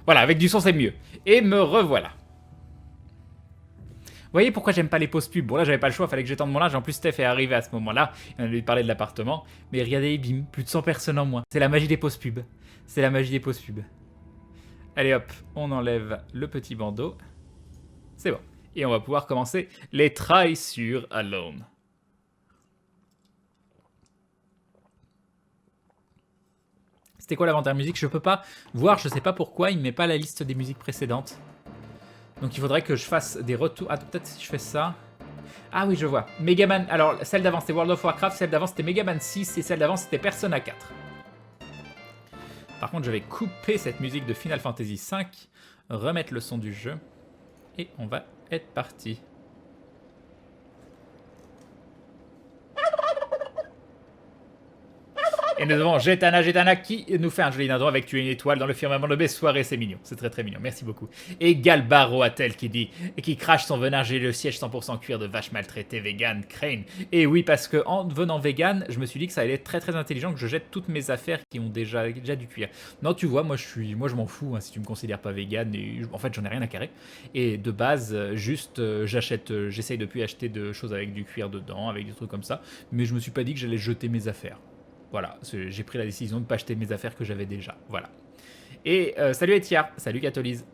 Voilà, avec du son c'est mieux. Et me revoilà. Vous voyez pourquoi j'aime pas les pauses pubs? Bon là j'avais pas le choix, fallait que j'étende mon linge. En plus Steph est arrivé à ce moment-là. On a lui parlé de l'appartement. Mais regardez, bim, plus de 100 personnes en moins. C'est la magie des pauses pubs. C'est la magie des pauses pubs. Allez hop, on enlève le petit bandeau. C'est bon. Et on va pouvoir commencer les tries sur Alone. C'était quoi l'inventaire musique? Je peux pas voir, je sais pas pourquoi, il me met pas la liste des musiques précédentes. Donc il faudrait que je fasse des retours. Ah, peut-être si je fais ça. Ah oui, je vois. Megaman. Alors, celle d'avant c'était World of Warcraft, celle d'avant c'était Megaman 6 et celle d'avant c'était Persona 4. Par contre, je vais couper cette musique de Final Fantasy V, remettre le son du jeu et on va être parti. Et nous avons Jetana qui nous fait un joli dindon avec tuer une étoile dans le firmament de mes soirées, c'est mignon, c'est très très mignon, merci beaucoup. Et Galbaroatel qui dit, et qui crache son venin, j'ai le siège 100% cuir de vache maltraitée, vegan, Crane. Et oui, parce que en devenant vegan, je me suis dit que ça allait être très très intelligent que je jette toutes mes affaires qui ont déjà du cuir. Non, tu vois, moi je m'en fous hein, si tu me considères pas vegan, et en fait j'en ai rien à carrer. Et de base, juste j'essaye depuis acheter de choses avec du cuir dedans, avec des trucs comme ça, mais je me suis pas dit que j'allais jeter mes affaires. Voilà, j'ai pris la décision de ne pas acheter mes affaires que j'avais déjà. Voilà. Et salut Etiar, salut Catholise.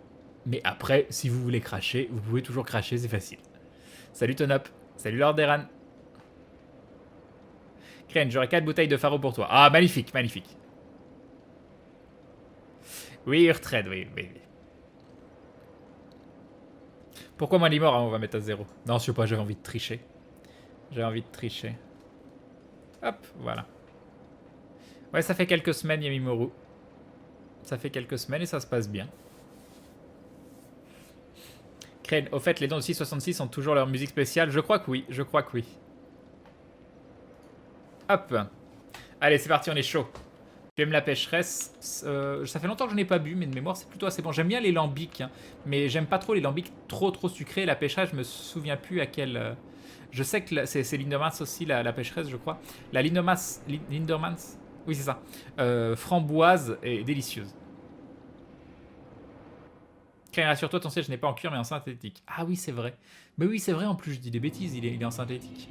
Mais après, si vous voulez cracher, vous pouvez toujours cracher, c'est facile. Salut Tonop, salut Lord Deran. Crane, j'aurai 4 bouteilles de faro pour toi. Ah, magnifique, magnifique. Oui, Urtred, oui. Pourquoi moi Limor, hein, on va mettre à 0. Non, je sais pas, j'avais envie de tricher. Hop, voilà. Ouais, ça fait quelques semaines, Yamimoru. Ça fait quelques semaines et ça se passe bien. Crane, au fait, les dons de 666 ont toujours leur musique spéciale? Je crois que oui, Hop. Allez, c'est parti, on est chaud. J'aime la pêcheresse. Ça fait longtemps que je n'ai pas bu, mais de mémoire, c'est plutôt assez bon. J'aime bien les lambics, hein, mais j'aime pas trop les lambics trop sucrés. La pêcheresse, je me souviens plus à quel... Je sais que c'est Lindermans aussi, la pêcheresse, je crois. La Lindermans. Oui, c'est ça. Framboise et délicieuse. Crane, rassure-toi, ton siège n'est pas en cuir mais en synthétique. Ah oui, c'est vrai. Mais oui, c'est vrai, en plus, je dis des bêtises, il est en synthétique.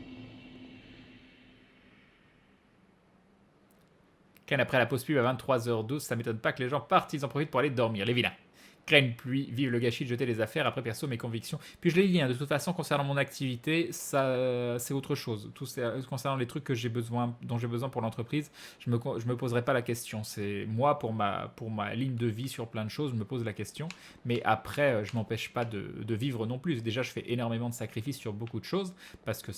Crane, après la pause pub à 23h12, ça m'étonne pas que les gens partent, ils en profitent pour aller dormir, les vilains. Crane, pluie, vive le gâchis de jeter les affaires, après perso mes convictions. Puis je l'ai dit, hein, de toute façon, concernant mon activité, ça, c'est autre chose. Tout concernant les trucs que dont j'ai besoin pour l'entreprise, je me poserai pas la question. C'est moi, pour ma ligne de vie sur plein de choses, je me pose la question. Mais après, je m'empêche pas de vivre non plus. Déjà, je fais énormément de sacrifices sur beaucoup de choses, parce que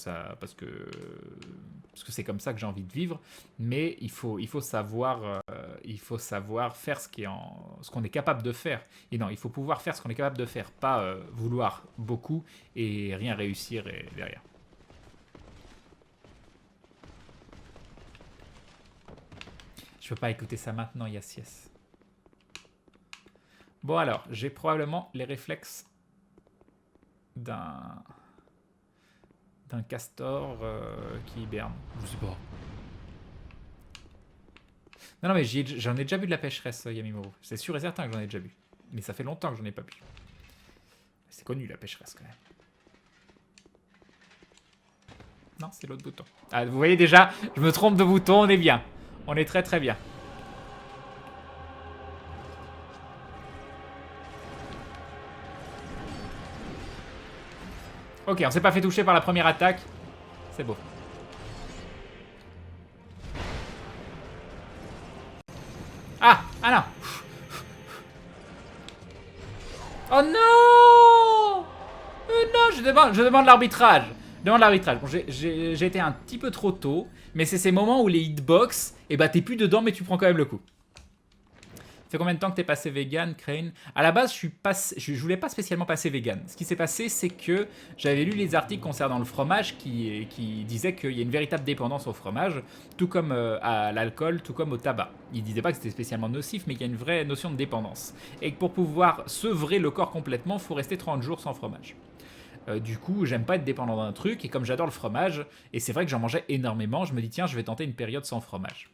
c'est comme ça que j'ai envie de vivre. Mais il faut savoir faire ce qu'on est capable de faire. Et non, il faut pouvoir faire ce qu'on est capable de faire, pas vouloir beaucoup et rien réussir derrière. Je peux pas écouter ça maintenant, Yassies. Bon alors, j'ai probablement les réflexes d'un castor qui hiberne. Je sais pas. Non, mais j'en ai déjà bu de la pêcheresse, Yamimoru. C'est sûr et certain que j'en ai déjà bu. Mais ça fait longtemps que j'en ai pas bu. C'est connu la pêcheresse quand même. Non, c'est l'autre bouton. Ah, vous voyez déjà, je me trompe de bouton, on est bien. On est très très bien. Ok, on s'est pas fait toucher par la première attaque. C'est beau. Ah non. Oh non. Non, je demande l'arbitrage. Bon, j'ai été un petit peu trop tôt, mais c'est ces moments où les hitbox, et bah t'es plus dedans, mais tu prends quand même le coup. Ça fait combien de temps que t'es passé vegan, Crane? À la base, je voulais pas spécialement passer vegan. Ce qui s'est passé, c'est que j'avais lu les articles concernant le fromage qui disaient qu'il y a une véritable dépendance au fromage, tout comme à l'alcool, tout comme au tabac. Ils disaient pas que c'était spécialement nocif, mais qu'il y a une vraie notion de dépendance. Et que pour pouvoir sevrer le corps complètement, il faut rester 30 jours sans fromage. Du coup, j'aime pas être dépendant d'un truc, et comme j'adore le fromage, et c'est vrai que j'en mangeais énormément, je me dis tiens, je vais tenter une période sans fromage.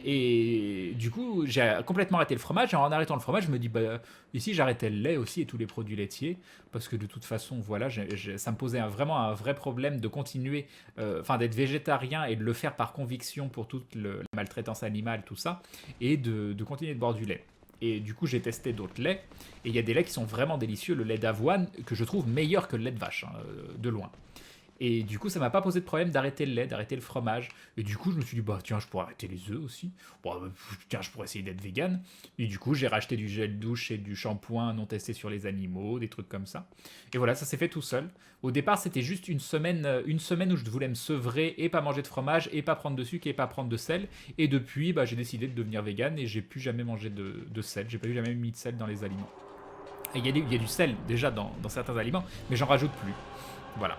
Et du coup, j'ai complètement arrêté le fromage. Et en arrêtant le fromage, je me dis, bah, ici, j'arrêtais le lait aussi et tous les produits laitiers. Parce que de toute façon, voilà, ça me posait vraiment un vrai problème de continuer, enfin, d'être végétarien et de le faire par conviction pour toute la maltraitance animale, tout ça. Et de continuer de boire du lait. Et du coup, j'ai testé d'autres laits. Et il y a des laits qui sont vraiment délicieux. Le lait d'avoine, que je trouve meilleur que le lait de vache, hein, de loin. Et du coup, ça m'a pas posé de problème d'arrêter le lait, d'arrêter le fromage. Et du coup, je me suis dit, bah tiens, je pourrais arrêter les œufs aussi. Bon, tiens, je pourrais essayer d'être vegan. Et du coup, j'ai racheté du gel douche et du shampoing non testé sur les animaux, des trucs comme ça. Et voilà, ça s'est fait tout seul. Au départ, c'était juste une semaine où je voulais me sevrer et pas manger de fromage et pas prendre de sucre et pas prendre de sel. Et depuis, bah, j'ai décidé de devenir vegan et j'ai plus jamais mangé de sel. J'ai pas eu jamais mis de sel dans les aliments. Et il y a du sel déjà dans certains aliments, mais j'en rajoute plus. Voilà.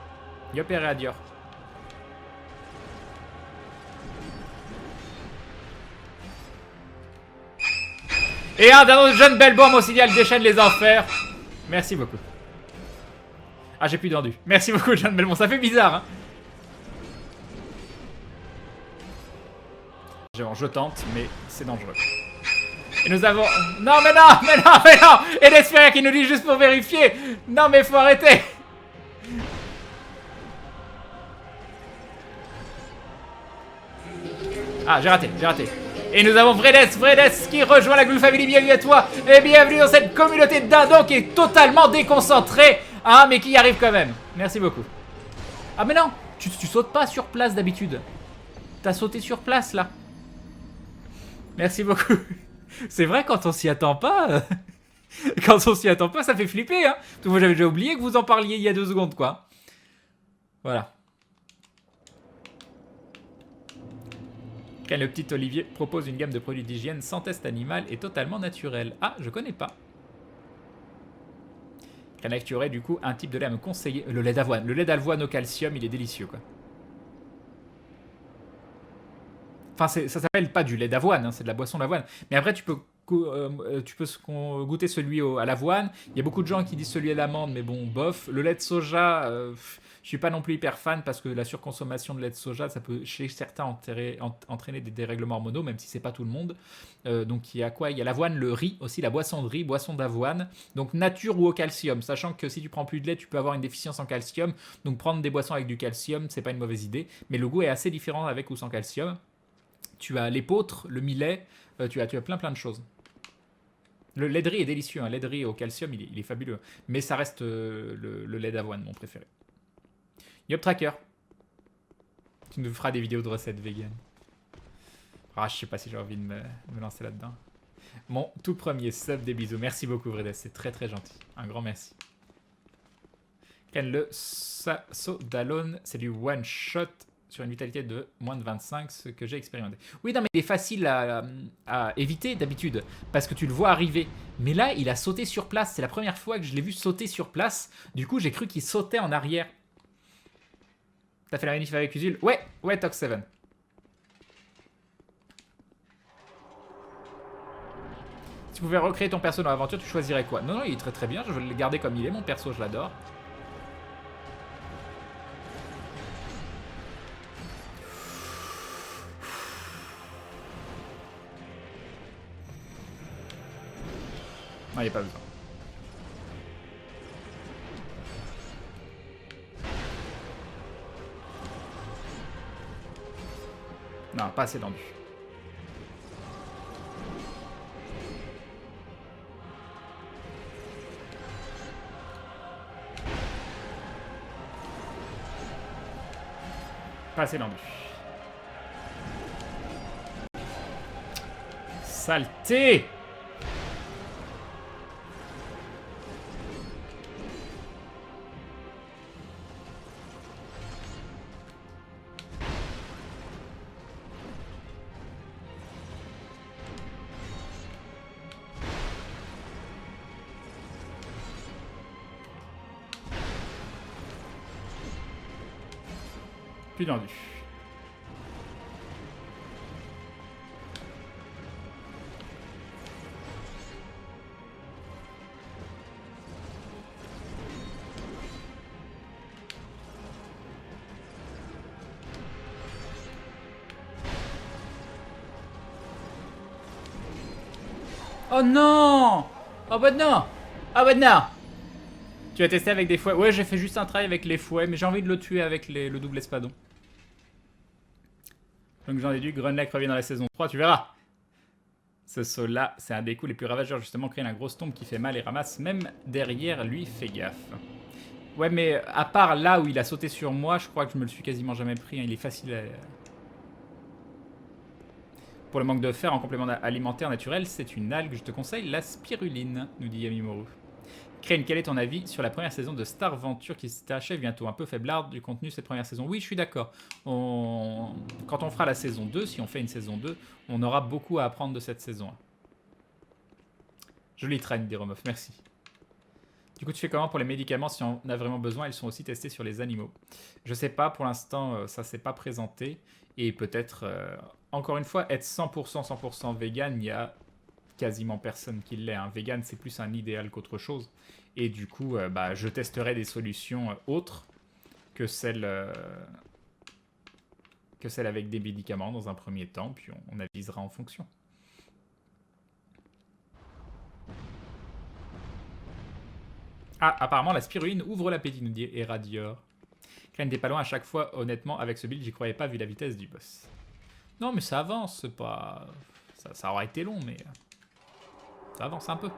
Yop et Radior. Et un d'un jeune Belborn au signal déchaîne les enfers. Merci beaucoup. Ah, j'ai plus d'endu. Merci beaucoup, John Belmont. Ça fait bizarre, hein. Je tente, mais c'est dangereux. Et nous avons... Non, mais non, mais non, mais non. Et Desperia qui nous dit juste pour vérifier. Non, mais faut arrêter. Ah, j'ai raté. Et nous avons Vredes qui rejoint la Glu Family. Bienvenue à toi et bienvenue dans cette communauté de dindons qui est totalement déconcentrée, hein, mais qui y arrive quand même. Merci beaucoup. Ah, mais non, tu sautes pas sur place d'habitude. T'as sauté sur place là. Merci beaucoup. C'est vrai, quand on s'y attend pas, quand on s'y attend pas, ça fait flipper, hein. Moi, j'avais déjà oublié que vous en parliez il y a 2 secondes, quoi. Voilà. Quand le petit Olivier propose une gamme de produits d'hygiène sans test animal et totalement naturel. Ah, je connais pas. Kanak, tu aurais du coup un type de lait à me conseiller. Le lait d'avoine. Le lait d'avoine au calcium, il est délicieux, quoi. Enfin, ça s'appelle pas du lait d'avoine, hein, c'est de la boisson d'avoine. Mais après, tu peux goûter celui à l'avoine. Il y a beaucoup de gens qui disent celui à l'amande, mais bon, bof. Le lait de soja, je suis pas non plus hyper fan parce que la surconsommation de lait de soja, ça peut chez certains entraîner des dérèglements hormonaux, même si c'est pas tout le monde. Donc il y a quoi? Il y a l'avoine, le riz aussi, la boisson de riz, boisson d'avoine. Donc nature ou au calcium, sachant que si tu prends plus de lait, tu peux avoir une déficience en calcium. Donc prendre des boissons avec du calcium, c'est pas une mauvaise idée. Mais le goût est assez différent avec ou sans calcium. Tu as l'épeautre, le millet, tu as plein de choses. Le lait de riz est délicieux, un lait de riz au calcium, il est fabuleux. Mais ça reste le lait d'avoine, mon préféré. Yop Tracker. Tu nous feras des vidéos de recettes vegan. Ah, je sais pas si j'ai envie de me lancer là-dedans. Mon tout premier sub, des bisous. Merci beaucoup, Vredes, c'est très gentil. Un grand merci. Ken, le saut d'Alone, c'est du one shot sur une vitalité de moins de 25, ce que j'ai expérimenté. Oui, non, mais il est facile à éviter d'habitude, parce que tu le vois arriver. Mais là, il a sauté sur place. C'est la première fois que je l'ai vu sauter sur place. Du coup, j'ai cru qu'il sautait en arrière. T'as fait la manif avec Usul? Ouais, Tox 7. Si tu pouvais recréer ton perso dans l'aventure, tu choisirais quoi? Non, il est très bien. Je veux le garder comme il est. Mon perso, je l'adore. Non, il n'y a pas besoin. Non, pas assez tendu. Pas assez tendu. Saleté! Plus tendu. Oh non! Oh bah non! Oh bah non! Tu as testé avec des fouets? Ouais, j'ai fait juste un try avec les fouets, mais j'ai envie de le tuer avec le double espadon. Donc j'en ai dû, Grunlech revient dans la saison 3, tu verras. Ce saut-là, c'est un des coups les plus ravageurs, justement, crée une grosse tombe qui fait mal et ramasse même derrière lui, fais gaffe. Ouais, mais à part là où il a sauté sur moi, je crois que je me le suis quasiment jamais pris, hein. Il est facile à... Pour le manque de fer en complément alimentaire naturel, c'est une algue, je te conseille la spiruline, nous dit Yamimoru. Crane, quel est ton avis sur la première saison de Star Venture qui s'achève bientôt? Un peu faiblarde du contenu cette première saison. Oui, je suis d'accord. Quand on fera la saison 2, si on fait une saison 2, on aura beaucoup à apprendre de cette saison. Jolie traîne, dit Romoff, merci. Du coup, tu fais comment pour les médicaments si on a vraiment besoin? Ils sont aussi testés sur les animaux. Je sais pas, pour l'instant, ça s'est pas présenté. Et peut-être, encore une fois, être 100% vegan, il y a quasiment personne qui l'est. Vegan, c'est plus un idéal qu'autre chose. Et du coup, je testerai des solutions autres que celles avec des médicaments dans un premier temps, puis on avisera en fonction. Ah, apparemment, la spiruline ouvre l'appétit, nous dit Eradior. Crane des pas loin à chaque fois, honnêtement, avec ce build, j'y croyais pas vu la vitesse du boss. Non, mais ça avance, c'est pas... Ça aura été long, mais... Ça avance un peu.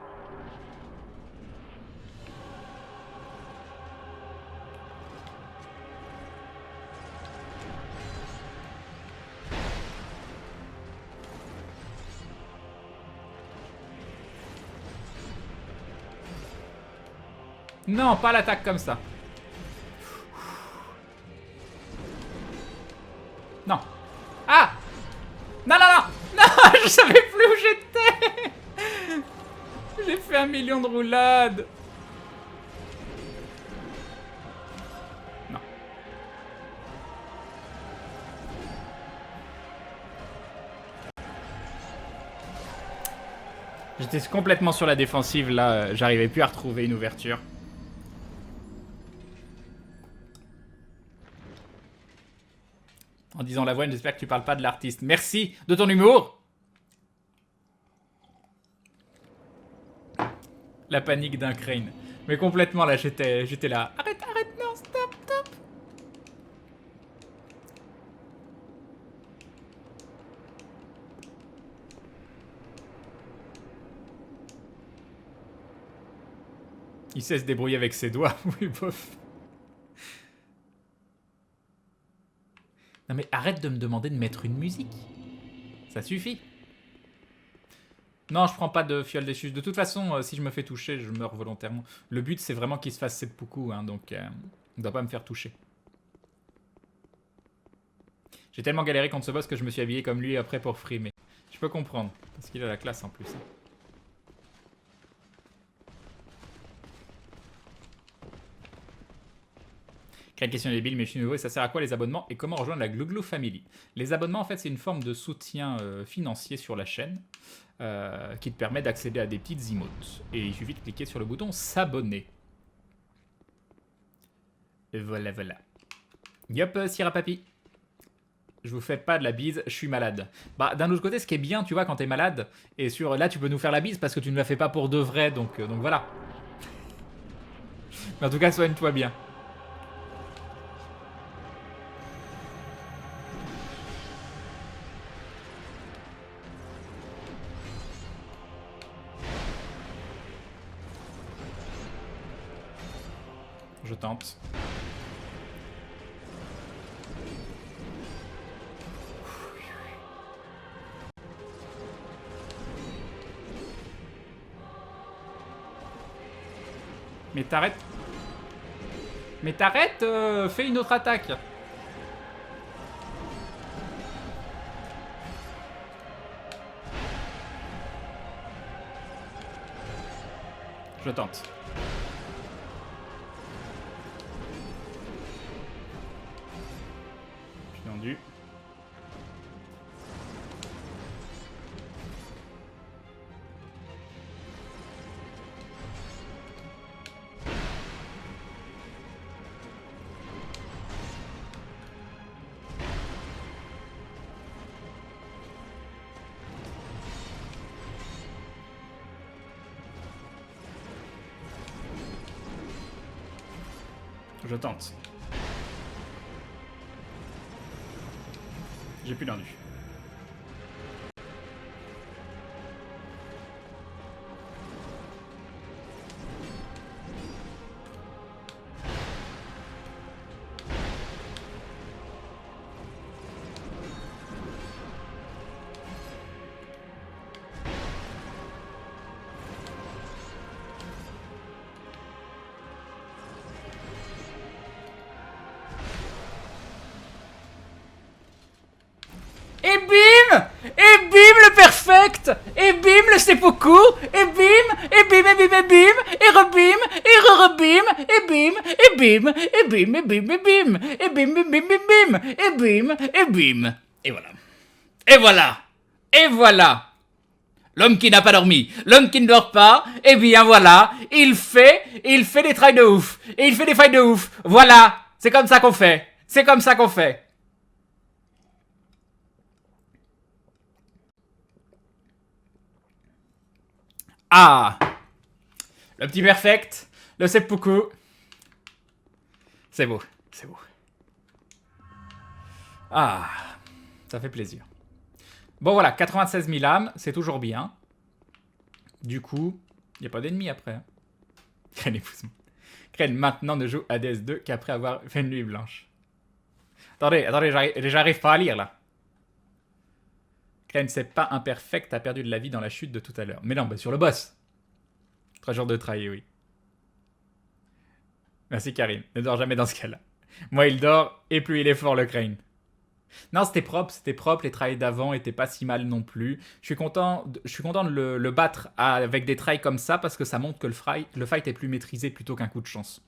Non, pas l'attaque comme ça. Non. Ah! Non, non, non! Non, je savais plus où j'étais! J'ai fait 1 million de roulades! Non. J'étais complètement sur la défensive, là, j'arrivais plus à retrouver une ouverture. En disant l'avoine, j'espère que tu parles pas de l'artiste. Merci de ton humour. La panique d'un Crane. Mais complètement là, j'étais là. Arrête, arrête, non, stop, stop. Il sait se débrouiller avec ses doigts. Oui, bof. Non mais arrête de me demander de mettre une musique. Ça suffit. Non, je prends pas de fiole déchue. De toute façon, si je me fais toucher, je meurs volontairement. Le but, c'est vraiment qu'il se fasse seppuku, donc on doit pas me faire toucher. J'ai tellement galéré contre ce boss que je me suis habillé comme lui après pour frimer. Je peux comprendre, parce qu'il a la classe en plus. Quelle question débile, mais je suis nouveau et ça sert à quoi les abonnements et comment rejoindre la Glouglou Family? Les abonnements, en fait, c'est une forme de soutien financier sur la chaîne qui te permet d'accéder à des petites emotes. Et il suffit de cliquer sur le bouton s'abonner. Et voilà, voilà. Yop, Sierra Papi. Je vous fais pas de la bise, je suis malade. Bah, d'un autre côté, ce qui est bien, tu vois, quand t'es malade, et là, tu peux nous faire la bise parce que tu ne la fais pas pour de vrai, donc voilà. Mais en tout cas, soigne-toi bien. Je tente. Mais t'arrêtes. Mais t'arrêtes, fais une autre attaque. Je tente. Je suis tendu. Je tente. J'ai plus d'endu. Et bim! Et bim le perfect! Et bim le seppuku! Et bim! Et bim! Et bim! Et bim! Et rebim! Et re-rebim! Et bim! Et bim! Et bim! Et bim! Et bim! Et bim! Et bim! Et bim! Et bim! Et bim! Et voilà. Et voilà! Et voilà! L'homme qui n'a pas dormi, l'homme qui ne dort pas, eh bien voilà, il fait des trails de ouf. Et il fait des fights de ouf. Voilà! C'est comme ça qu'on fait. C'est comme ça qu'on fait. Ah, le petit perfect, le seppuku. C'est beau, c'est beau. Ah, ça fait plaisir. Bon voilà, 96 000 âmes, c'est toujours bien. Du coup, il n'y a pas d'ennemis après. Crane épousement. Crane maintenant ne joue à DS2 qu'après avoir fait une nuit blanche. Attendez, j'arrive pas à lire là. Crane, c'est pas imperfect, t'as perdu de la vie dans la chute de tout à l'heure. Mais non, bah sur le boss. 3 jours de trail, oui. Merci Karine, ne dors jamais dans ce cas-là. Moi il dort, et plus il est fort le Crane. Non, c'était propre, les trails d'avant étaient pas si mal non plus. Je suis content de le battre avec des trails comme ça, parce que ça montre que le fight est plus maîtrisé plutôt qu'un coup de chance.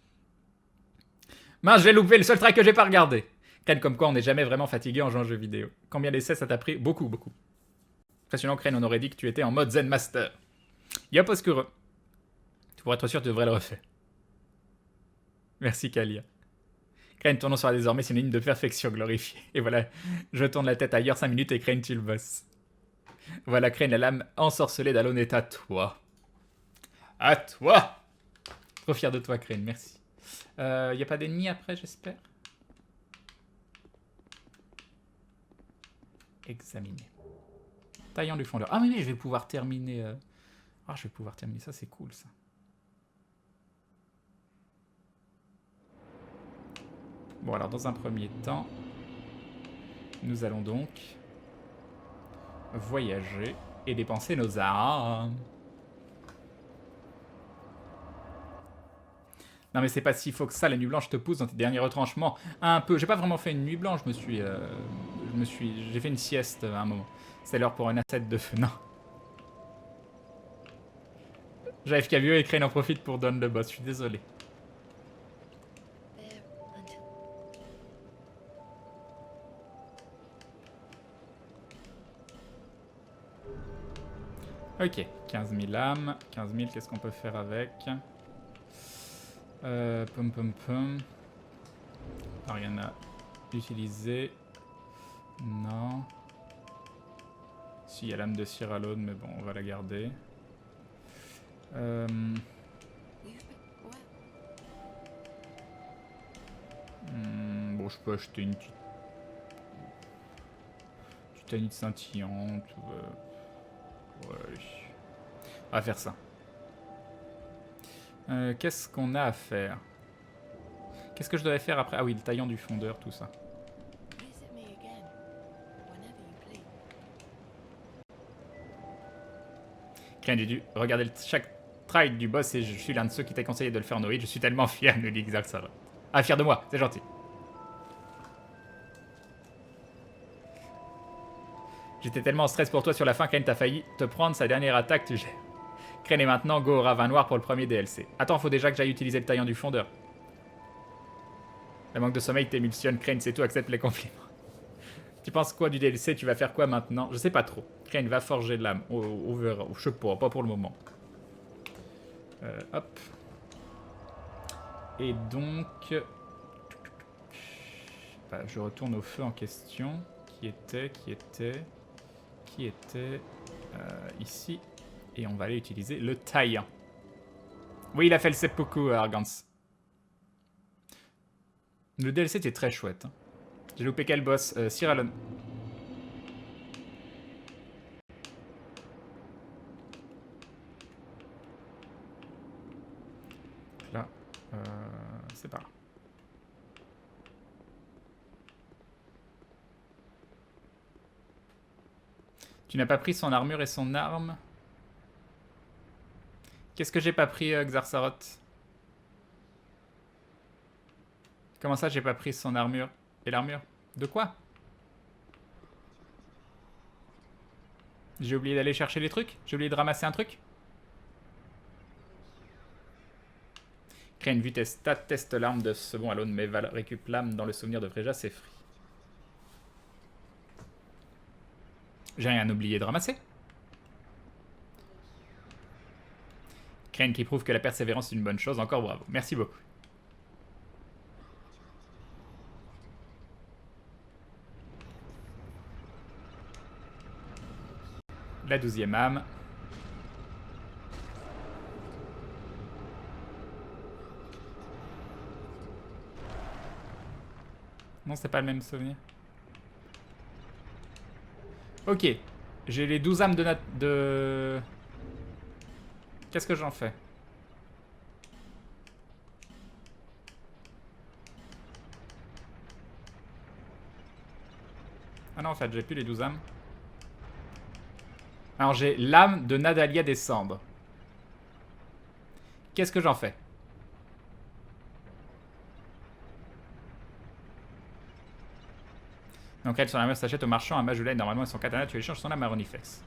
Mince, j'ai loupé le seul trail que j'ai pas regardé. Crane, comme quoi on n'est jamais vraiment fatigué en jouant aux jeux vidéo. Combien d'essais ça t'a pris? Beaucoup, beaucoup. Impressionnant, Crane, on aurait dit que tu étais en mode Zen Master. Yop, Oscuro. Pour être sûr, tu devrais le refaire. Merci, Kalia. Crane, ton nom sera désormais synonyme de perfection glorifiée. Et voilà, je tourne la tête ailleurs 5 minutes et Crane, tu le bosses. Voilà, Crane, la lame ensorcelée d'Alone est à toi. À toi! Trop fier de toi, Crane, merci. Y a pas d'ennemis après, j'espère? Examiner. Taillant du fondeur. Ah, mais je vais pouvoir terminer... Ah, je vais pouvoir terminer ça, c'est cool, ça. Bon, alors dans un premier temps, nous allons donc voyager et dépenser nos armes. Non mais c'est pas si faux que ça, la nuit blanche te pousse dans tes derniers retranchements. Un peu, j'ai pas vraiment fait une nuit blanche, j'ai fait une sieste à un moment. C'est l'heure pour une assiette de feu, non. J'avais FK vieux et Crane en profite pour down le boss, je suis désolé. Ok, 15 000 âmes. 15 000, qu'est-ce qu'on peut faire avec? Pum pum pum. Rien à utiliser. Non. Si, il y a l'âme de Cyralone, mais bon, on va la garder. Bon, je peux acheter une titanite scintillante. Ouais. On va faire ça. Qu'est-ce qu'on a à faire? Qu'est-ce que je devais faire après? Ah oui, le taillant du fondeur, tout ça. Crane, j'ai dû regarder chaque try du boss et je suis l'un de ceux qui t'a conseillé de le faire en Noïd. Je suis tellement fier, nous dit Xalsara. Ah, fier de moi, c'est gentil. J'étais tellement en stress pour toi sur la fin, Crane, t'as failli te prendre sa dernière attaque, tu gères. Crane est maintenant go au ravin noir pour le premier DLC. Attends, faut déjà que j'aille utiliser le taillant du fondeur. Le manque de sommeil t'émulsionne, Crane, c'est tout, accepte les compliments. Tu penses quoi du DLC? Tu vas faire quoi maintenant? Je sais pas trop. Crane va forger de l'âme. On verra. Je sais pas pour le moment. Hop. Et donc... Bah, je retourne au feu en question. Qui était ici. Et on va aller utiliser le taillant. Oui, il a fait le seppuku, Argans. Le DLC était très chouette. Hein. J'ai loupé quel boss? Cyralon. Là, c'est pas là. Tu n'as pas pris son armure et son arme? Qu'est-ce que j'ai pas pris, Xarsaroth? Comment ça, j'ai pas pris son armure et l'armure? De quoi? J'ai oublié d'aller chercher les trucs? J'ai oublié de ramasser un truc? Crée une vue test stat, teste l'arme de second Alone, mais Val récup l'âme dans le souvenir de Freja, c'est free. J'ai rien oublié de ramasser. Crane qui prouve que la persévérance est une bonne chose, encore bravo. Merci beaucoup. La 12e âme. Non, c'est pas le même souvenir. Ok. J'ai les 12 âmes de... Qu'est-ce que j'en fais? Ah non, en fait, j'ai plus les 12 âmes. Alors, j'ai l'âme de Nadalia des Cendres. Qu'est-ce que j'en fais? Donc, elle, son armure s'achète au marchand à Majula et normalement, son katana, tu échanges son âme à Ronifex.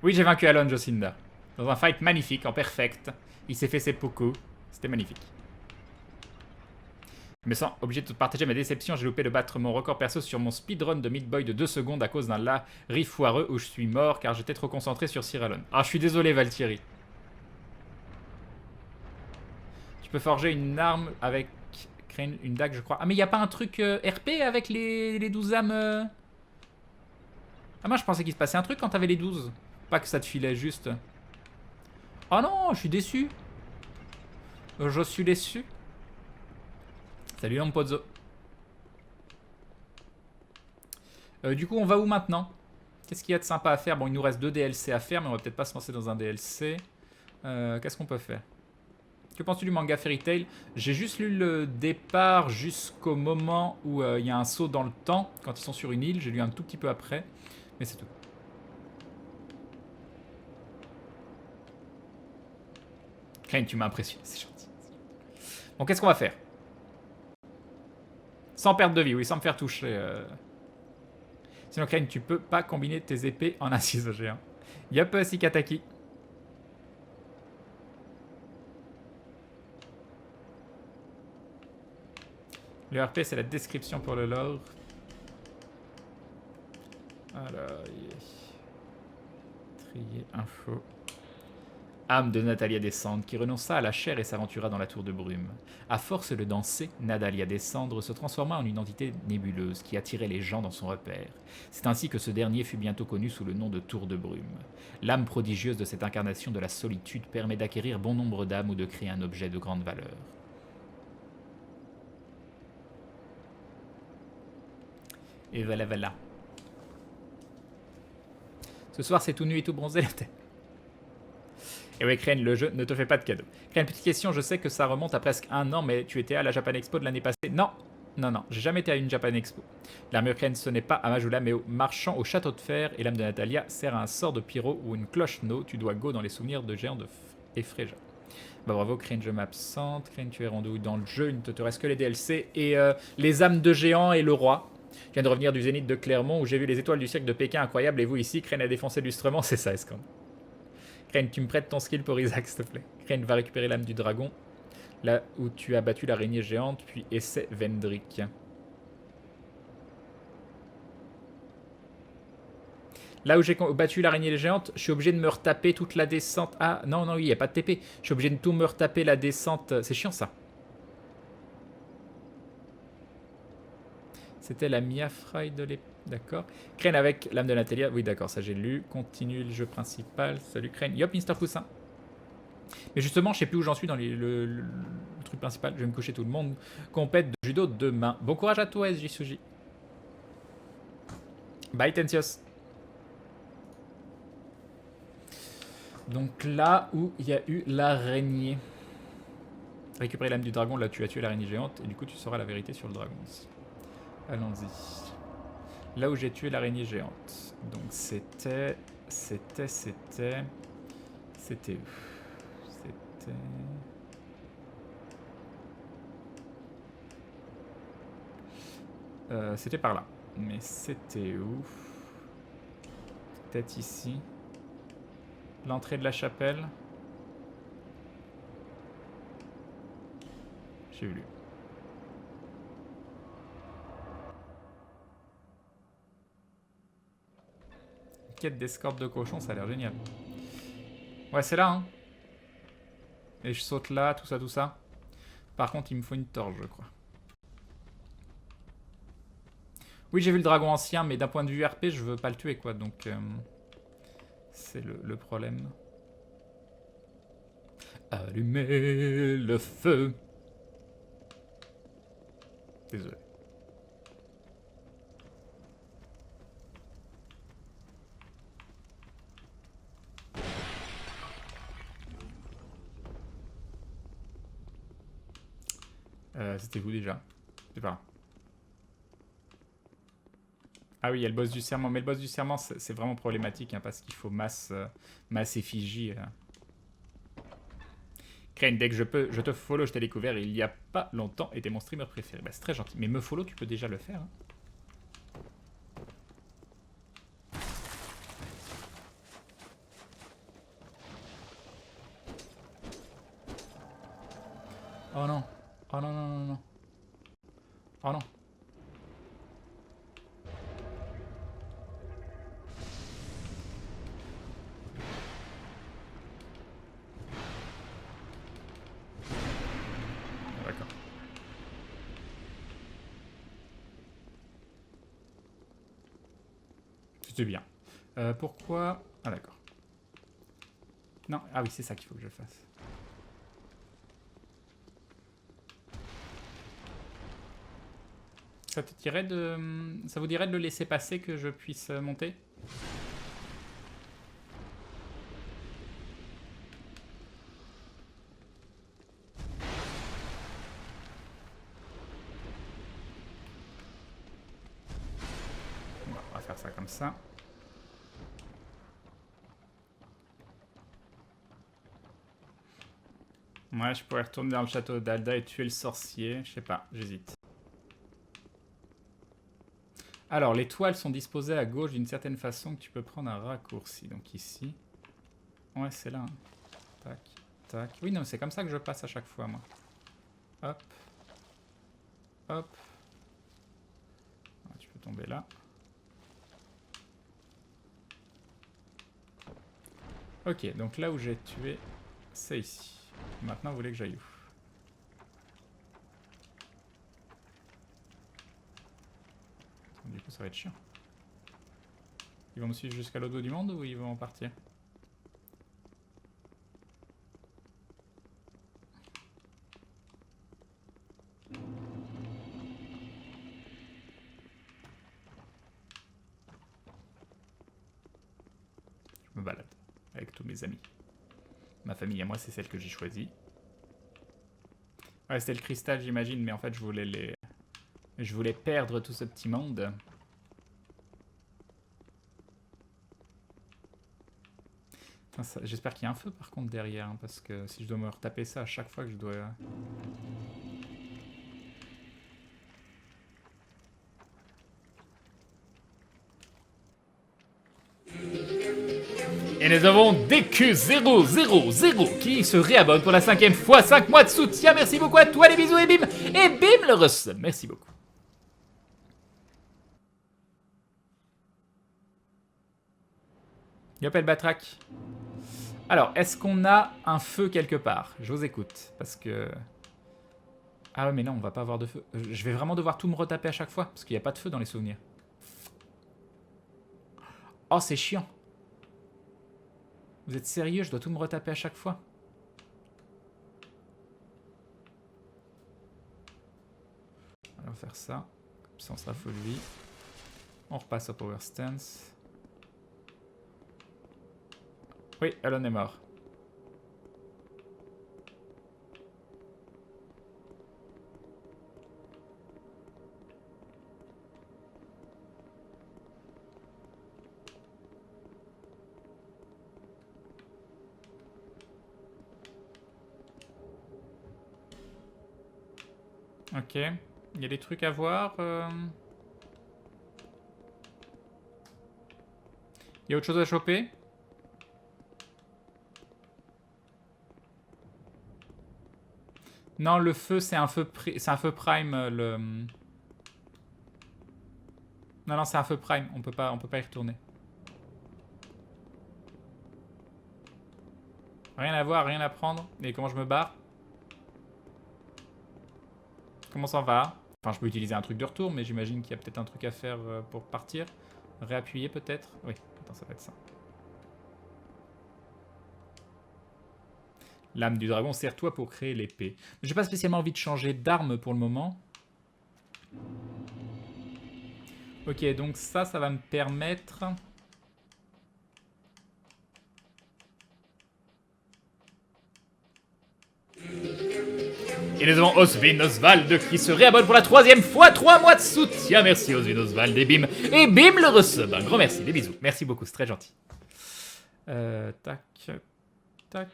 Oui, j'ai vaincu Alon Jocinda. Dans un fight magnifique, en perfect. Il s'est fait seppuku. C'était magnifique. Je me sens obligé de partager ma déception. J'ai loupé de battre mon record perso sur mon speedrun de Meat-Boy de 2 secondes à cause d'un larry foireux où je suis mort car j'étais trop concentré sur Cyralon. Ah, je suis désolé, Valkyrie. Tu peux forger une arme avec... Créer une dague, je crois. Ah, mais il n'y a pas un truc RP avec les 12 âmes Ah, moi, je pensais qu'il se passait un truc quand t'avais les 12. Pas que ça te filait juste... Oh non, je suis déçu. Je suis déçu. Salut Lampozzo. Du coup, on va où maintenant? Qu'est-ce qu'il y a de sympa à faire? Bon, il nous reste 2 DLC à faire, mais on va peut-être pas se lancer dans un DLC. Qu'est-ce qu'on peut faire? Que penses-tu du manga Fairy Tail? J'ai juste lu le départ jusqu'au moment où il y a un saut dans le temps, quand ils sont sur une île. J'ai lu un tout petit peu après, mais c'est tout. Crane, tu m'as impressionné, c'est gentil. Bon, qu'est-ce qu'on va faire? Sans perte de vie, oui, sans me faire toucher. Sinon, Crane, tu peux pas combiner tes épées en un ciseau géant. Yup, Sikataki. Le RP, c'est la description pour le lore. Alors, trier info. Âme de Nadalia Descendre, qui renonça à la chair et s'aventura dans la tour de brume. À force de danser, Nadalia Descendre se transforma en une entité nébuleuse qui attirait les gens dans son repère. C'est ainsi que ce dernier fut bientôt connu sous le nom de tour de brume. L'âme prodigieuse de cette incarnation de la solitude permet d'acquérir bon nombre d'âmes ou de créer un objet de grande valeur. Et voilà, voilà. Ce soir, c'est tout nu et tout bronzé la tête. Et ouais, Crane, le jeu ne te fait pas de cadeau. Crane, petite question, je sais que ça remonte à presque 1 an, mais tu étais à la Japan Expo de l'année passée? Non, non, non, j'ai jamais été à une Japan Expo. L'armure Crane, ce n'est pas à Majula, mais au marchand au château de fer, et l'âme de Natalia sert à un sort de pyro ou une cloche no. Tu dois go dans les souvenirs de géants de Efreja. Bah bravo, Crane, je m'absente. Crane, tu es rendu dans le jeu, il ne te reste que les DLC et les âmes de géants et le roi. Je viens de revenir du Zénith de Clermont où j'ai vu les étoiles du siècle de Pékin incroyables, et vous ici, Crane a défoncé lustrement, c'est ça, Escand. Crane, tu me prêtes ton skill pour Isaac, s'il te plaît. Crane va récupérer l'âme du dragon, là où tu as battu l'araignée géante, puis essaie Vendrick. Là où j'ai battu l'araignée géante, je suis obligé de me retaper toute la descente. Ah, non, non, oui, il n'y a pas de TP. Je suis obligé de tout me retaper la descente. C'est chiant, ça. C'était la Mia Fry de l'époque. D'accord. Crane avec l'âme de Natalia. Oui, d'accord, ça j'ai lu. Continue le jeu principal. Salut Crane. Yop, Mister Poussin. Mais justement, je sais plus où j'en suis dans le truc principal. Je vais me coucher tout le monde. Compète de judo demain. Bon courage à toi, SJ Suji. Bye, Tensios. Donc là où il y a eu l'araignée. Récupérer l'âme du dragon, là tu as tué l'araignée géante. Et du coup, tu sauras la vérité sur le dragon aussi. Allons-y. Là où j'ai tué l'araignée géante. Donc c'était... C'était où? C'était... C'était par là. Mais c'était où? Peut-être ici. L'entrée de la chapelle. J'ai lu. Quête d'escorte de cochon, ça a l'air génial. Ouais, c'est là, hein. Et je saute là, tout ça, tout ça. Par contre, il me faut une torche, je crois. Oui, j'ai vu le dragon ancien, mais d'un point de vue RP, je veux pas le tuer, quoi. Donc, c'est le problème. Allumez le feu. Désolé. C'était vous déjà? C'est pas grave. Ah oui, il y a le boss du serment. Mais le boss du serment, c'est vraiment problématique, hein, parce qu'il faut masse effigie. Crane, dès que je peux, je te follow, je t'ai découvert il y a pas longtemps et t'es mon streamer préféré. Bah, c'est très gentil. Mais me follow, tu peux déjà le faire. Hein. Oh non. Oh non, non, non, non. Oh non. D'accord. C'était bien. Pourquoi... Ah d'accord. Non, ah oui, c'est ça qu'il faut que je fasse. Ça te dirait de... Ça vous dirait de le laisser passer que je puisse monter? Bon, on va faire ça comme ça. Ouais, je pourrais retourner dans le château d'Alda et tuer le sorcier. Je sais pas, j'hésite. Alors, les toiles sont disposées à gauche d'une certaine façon que tu peux prendre un raccourci. Donc ici. Ouais, c'est là. Hein. Tac, tac. Oui, non, c'est comme ça que je passe à chaque fois, moi. Hop. Hop. Ah, tu peux tomber là. Ok, donc là où j'ai tué, c'est ici. Maintenant, vous voulez que j'aille où? Du coup, ça va être chiant. Ils vont me suivre jusqu'à l'autre bout du monde ou ils vont partir? Je me balade avec tous mes amis. Ma famille à moi, c'est celle que j'ai choisie. Ouais, c'était le cristal, j'imagine, mais en fait, je voulais perdre tout ce petit monde. J'espère qu'il y a un feu par contre derrière, hein, parce que si je dois me retaper ça à chaque fois que je dois... Et nous avons DQ000 qui se réabonne pour la 5e fois. 5 mois de soutien, merci beaucoup à toi, les bisous et bim. Et bim le resub, merci beaucoup. Yopel Batrak. Alors, est-ce qu'on a un feu quelque part? Je vous écoute, parce que... Ah ouais, mais non, on va pas avoir de feu. Je vais vraiment devoir tout me retaper à chaque fois, parce qu'il n'y a pas de feu dans les souvenirs. Oh, c'est chiant. Vous êtes sérieux? Je dois tout me retaper à chaque fois? On va faire ça. Comme ça, on sera full vie. On repasse au power stance. Oui, Alon est mort. Ok. Il y a des trucs à voir. Il y a autre chose à choper? Non, le feu, c'est un feu, c'est un feu prime. Non, non, c'est un feu prime. On peut pas y retourner. Rien à voir, rien à prendre. Et comment je me barre? Comment ça va? Enfin, je peux utiliser un truc de retour, mais j'imagine qu'il y a peut-être un truc à faire pour partir. Réappuyer peut-être? Oui, attends, ça va être ça. L'âme du dragon, sers-toi pour créer l'épée. J'ai pas spécialement envie de changer d'arme pour le moment. Ok, donc ça va me permettre... Et nous avons Oswin Oswald qui se réabonne pour la 3e fois. 3 mois de soutien. Merci Oswin Oswald et bim. Et bim le resub. Un grand merci, des bisous. Merci beaucoup, c'est très gentil. Tac. Tac.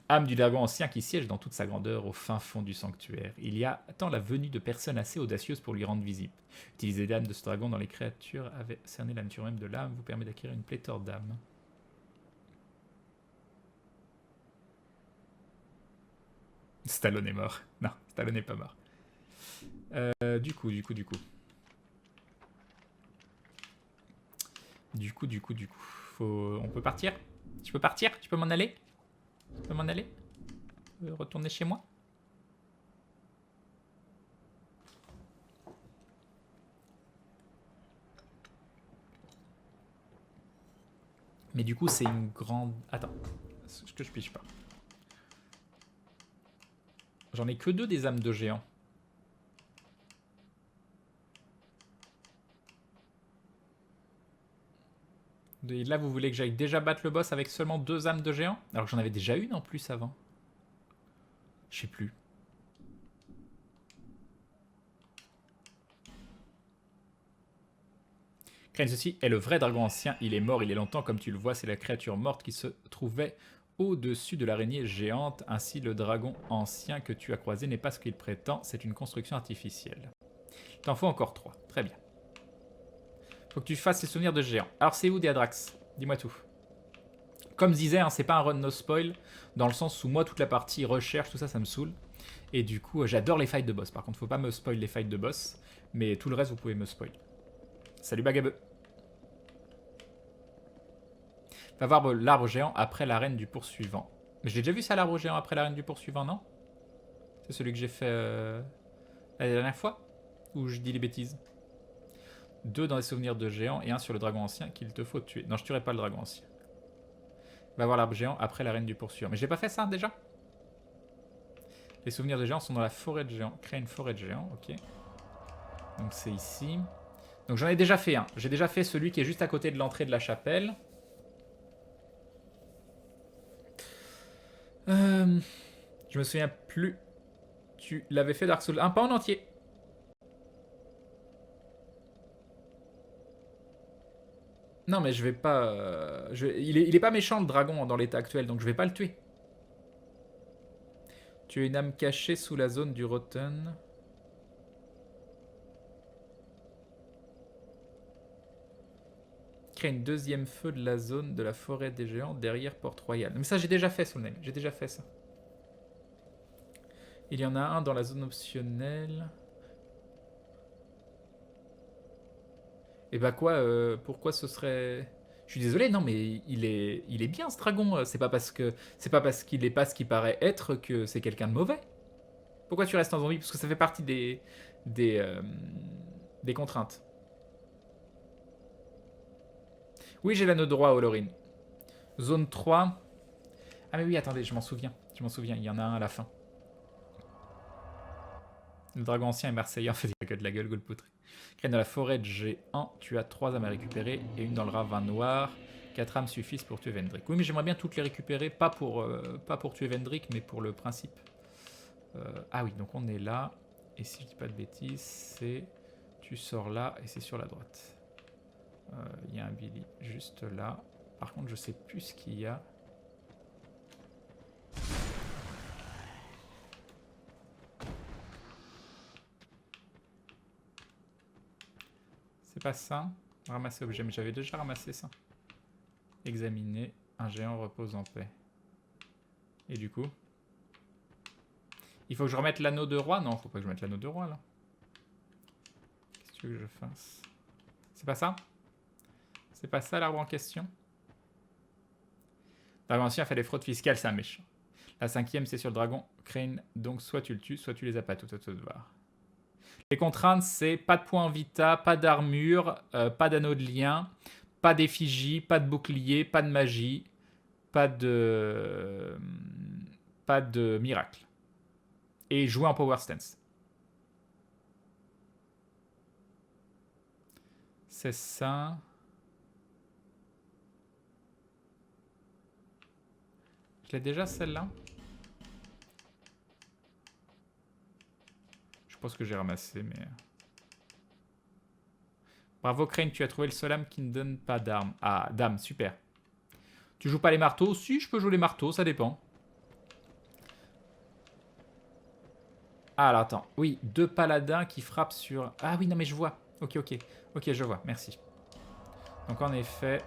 Âme du dragon ancien qui siège dans toute sa grandeur au fin fond du sanctuaire. Il y a attend la venue de personnes assez audacieuses pour lui rendre visible. Utiliser l'âme de ce dragon dans les créatures avait cerné la nature même de l'âme vous permet d'acquérir une pléthore d'âmes. Stallone est mort. Non, Stallone n'est pas mort. Du coup. On peut partir? Je peux partir? Je peux m'en aller? Je peux m'en aller? Je peux retourner chez moi? Mais du coup, c'est une grande... Attends. Est-ce que je pige pas? J'en ai que 2 des âmes de géant. Et là, vous voulez que j'aille déjà battre le boss avec seulement 2 âmes de géant? Alors que j'en avais déjà une en plus avant. Je sais plus. Crane, ceci est le vrai dragon ancien. Il est mort il est longtemps. Comme tu le vois, c'est la créature morte qui se trouvait au-dessus de l'araignée géante. Ainsi, le dragon ancien que tu as croisé n'est pas ce qu'il prétend. C'est une construction artificielle. T'en faut encore 3. Très bien. Faut que tu fasses les souvenirs de géant. Alors, c'est où, Diadrax? Dis-moi tout. Comme je disais, hein, c'est pas un run no spoil, dans le sens où moi, toute la partie recherche, tout ça, ça me saoule. Et du coup, j'adore les fights de boss. Par contre, faut pas me spoil les fights de boss. Mais tout le reste, vous pouvez me spoil. Salut Bagabeu. Va voir l'arbre géant après l'arène du poursuivant. Mais j'ai déjà vu ça, l'arbre géant après l'arène du poursuivant, non? C'est celui que j'ai fait la dernière fois? Ou je dis les bêtises? 2 dans les souvenirs de géant et 1 sur le dragon ancien qu'il te faut tuer. Non, je tuerai pas le dragon ancien. Va voir l'arbre géant après l'arène du poursuivant. Mais j'ai pas fait ça déjà? Les souvenirs de géant sont dans la forêt de géant. Créer une forêt de géant, ok. Donc c'est ici. Donc j'en ai déjà fait un. J'ai déjà fait celui qui est juste à côté de l'entrée de la chapelle. Je me souviens plus. Tu l'avais fait Dark Souls 1, pas en entier. Non mais je vais pas... Il est pas méchant le dragon dans l'état actuel, donc je vais pas le tuer. Tu as une âme cachée sous la zone du Rotten. Crée une deuxième feu de la zone de la forêt des géants derrière Port-Royal. Mais ça j'ai déjà fait Soulname, j'ai déjà fait ça. Il y en a un dans la zone optionnelle. Et bah quoi, pourquoi ce serait... Je suis désolé, non mais il est bien ce dragon. C'est pas parce qu'il est pas ce qu'il paraît être que c'est quelqu'un de mauvais. Pourquoi tu restes en zombie? Parce que ça fait partie des contraintes. Oui, j'ai l'anneau droit, Olorine. Zone 3. Ah mais oui, attendez, je m'en souviens. Je m'en souviens, il y en a un à la fin. Le dragon ancien est marseillais, en fait, il a que de la gueule, Golpoutré. Crène de la forêt de G1, tu as 3 âmes à récupérer et une dans le ravin noir. 4 âmes suffisent pour tuer Vendrick. Oui, mais j'aimerais bien toutes les récupérer, pas pour tuer Vendrick, mais pour le principe. Ah oui, donc on est là. Et si je dis pas de bêtises, c'est... Tu sors là et c'est sur la droite. Il y a un Billy juste là. Par contre, je sais plus ce qu'il y a. C'est pas ça. Ramasser objet, mais j'avais déjà ramassé ça. Examiner. Un géant repose en paix. Et du coup, il faut que je remette l'anneau de roi? Non, faut pas que je mette l'anneau de roi là. Qu'est-ce que tu veux que je fasse? C'est pas ça? C'est pas ça l'arbre en question? Dragon ancien fait des fraudes fiscales, c'est un méchant. La 5e, c'est sur le dragon Crane. Donc soit tu le tues, soit tu les as pas toutes à te devoir. Les contraintes, c'est pas de points en vita, pas d'armure, pas d'anneau de lien, pas d'effigie, pas de bouclier, pas de magie, pas de miracle. Et jouer en power stance. C'est ça. Je l'ai déjà celle-là. Je pense que j'ai ramassé, mais... Bravo Crane, tu as trouvé le seul âme qui ne donne pas d'armes. Ah, dame, super. Tu joues pas les marteaux? Si, je peux jouer les marteaux, ça dépend. Ah, alors attends. Oui, 2 paladins qui frappent sur... Ah oui, non mais je vois. Ok, ok. Ok, je vois, merci. Donc en effet...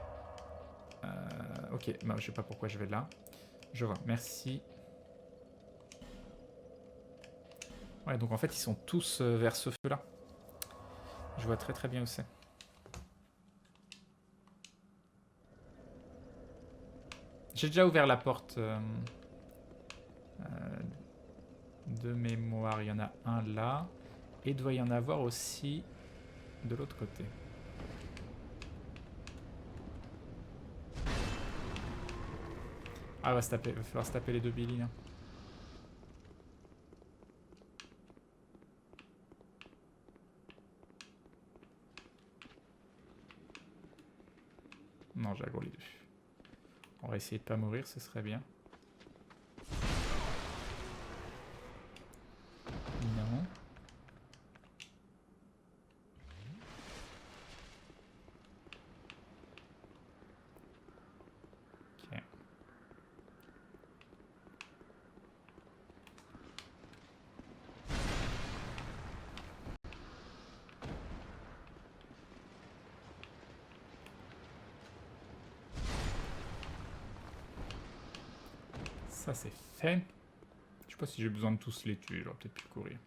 ok, bah, je sais pas pourquoi je vais là. Je vois, merci. Ouais, donc en fait, ils sont tous vers ce feu-là. Je vois très très bien où c'est. J'ai déjà ouvert la porte de mémoire. Il y en a un là. Et il doit y en avoir aussi de l'autre côté. Ah, il va falloir se taper les 2 Billy là. Non, j'ai aggro les 2. On va essayer de pas mourir, ce serait bien. Non. Ok. Ça c'est fait. Je sais pas si j'ai besoin de tous les tuer, j'aurais peut-être pu courir.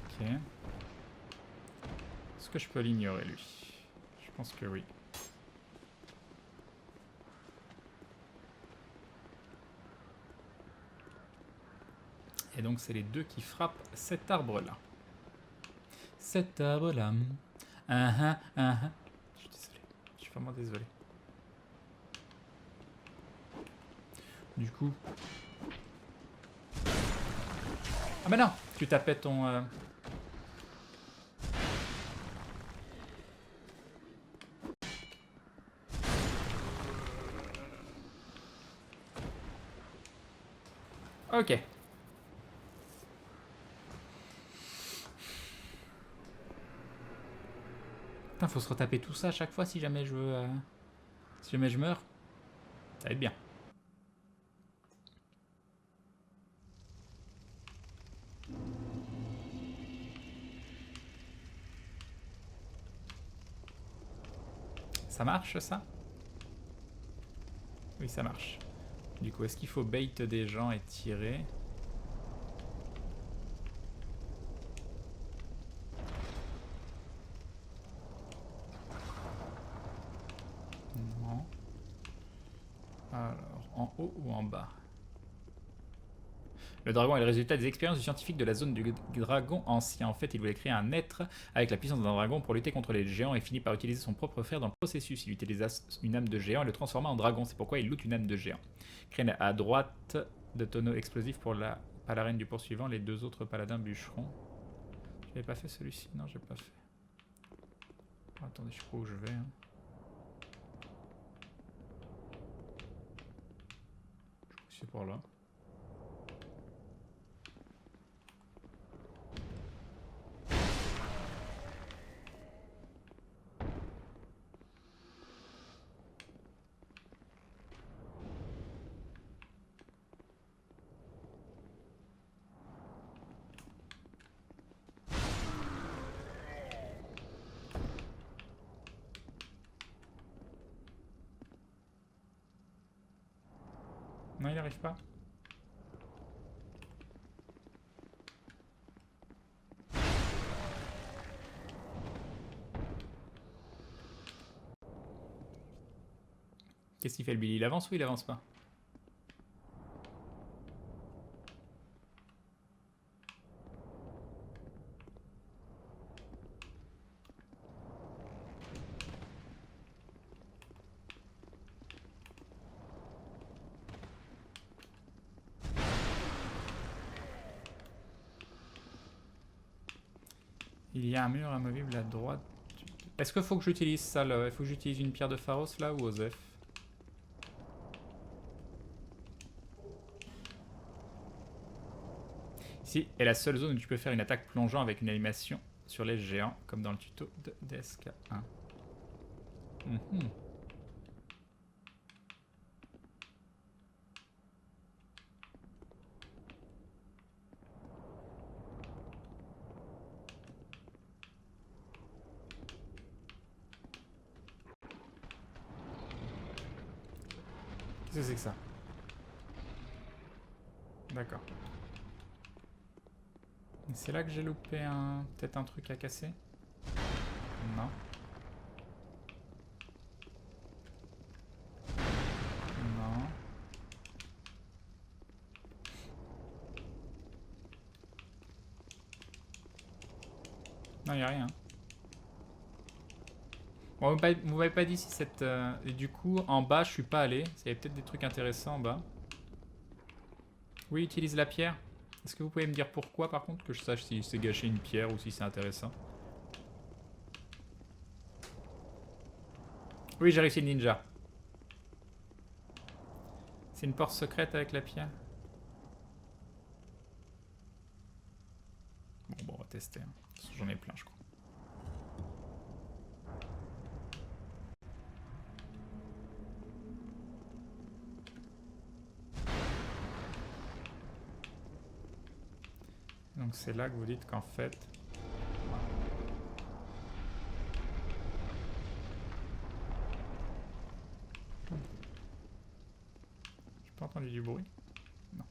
Ok. Est-ce que je peux l'ignorer lui? Je pense que oui. Et donc c'est les 2 qui frappent cet arbre-là. Cet arbre-là. Je suis désolé. Je suis vraiment désolé. Du coup... Ah mais non! Tu tapais ton... Ok. Putain, faut se retaper tout ça à chaque fois si jamais je veux... Si jamais je meurs. Ça va être bien. Ça marche ça? Oui, ça marche. Du coup, est-ce qu'il faut bait des gens et tirer? haut ou en bas? Le dragon est le résultat des expériences du scientifique de la zone du dragon ancien. En fait, il voulait créer un être avec la puissance d'un dragon pour lutter contre les géants et finit par utiliser son propre frère dans le processus. Il utilisa une âme de géant et le transforma en dragon. C'est pourquoi il loot une âme de géant. Crée à droite de tonneau explosif pour la palarène du poursuivant. Les deux autres paladins bûcherons. J'avais pas fait celui-ci? Non, j'ai pas fait. Oh, attendez, je sais pas où je vais. Hein. Je crois que c'est par là. Non, il n'arrive pas. Qu'est-ce qu'il fait le Billy? Il avance ou il avance pas? Il y a un mur amovible à droite. Est-ce qu'il faut que j'utilise ça là? Il faut que j'utilise une pierre de Pharos là ou Osef? Ici est la seule zone où tu peux faire une attaque plongeant avec une animation sur les géants, comme dans le tuto de DSK1. Qu'est-ce que c'est que ça? D'accord. C'est là que j'ai loupé peut-être un truc à casser? Non. Non. Non, y a rien. Bon, vous m'avez pas dit si cette... Et du coup, en bas, je suis pas allé. Il y avait peut-être des trucs intéressants en bas. Oui, utilise la pierre. Est-ce que vous pouvez me dire pourquoi, par contre, que je sache si c'est gâcher une pierre ou si c'est intéressant? Oui, j'ai réussi le ninja. C'est une porte secrète avec la pierre? Bon, on va tester. Hein. J'en ai plein, je crois. Donc c'est là que vous dites qu'en fait... J'ai pas entendu du bruit? Non.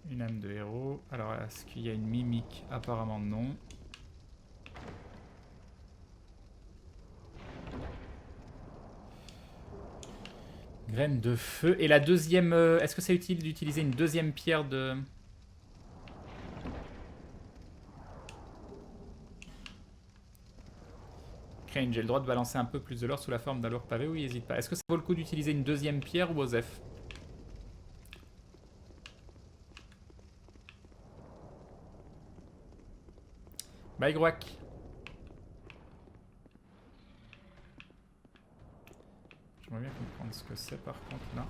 Une âme de héros. Alors, est-ce qu'il y a une mimique? Apparemment non. Graine de feu. Et la deuxième... est-ce que c'est utile d'utiliser une deuxième pierre de... Crane, j'ai le droit de balancer un peu plus de l'or sous la forme d'un lourd pavé? Oui, n'hésite pas. Est-ce que ça vaut le coup d'utiliser une deuxième pierre ou Osef? Bye Groak. J'aimerais bien comprendre ce que c'est par contre là.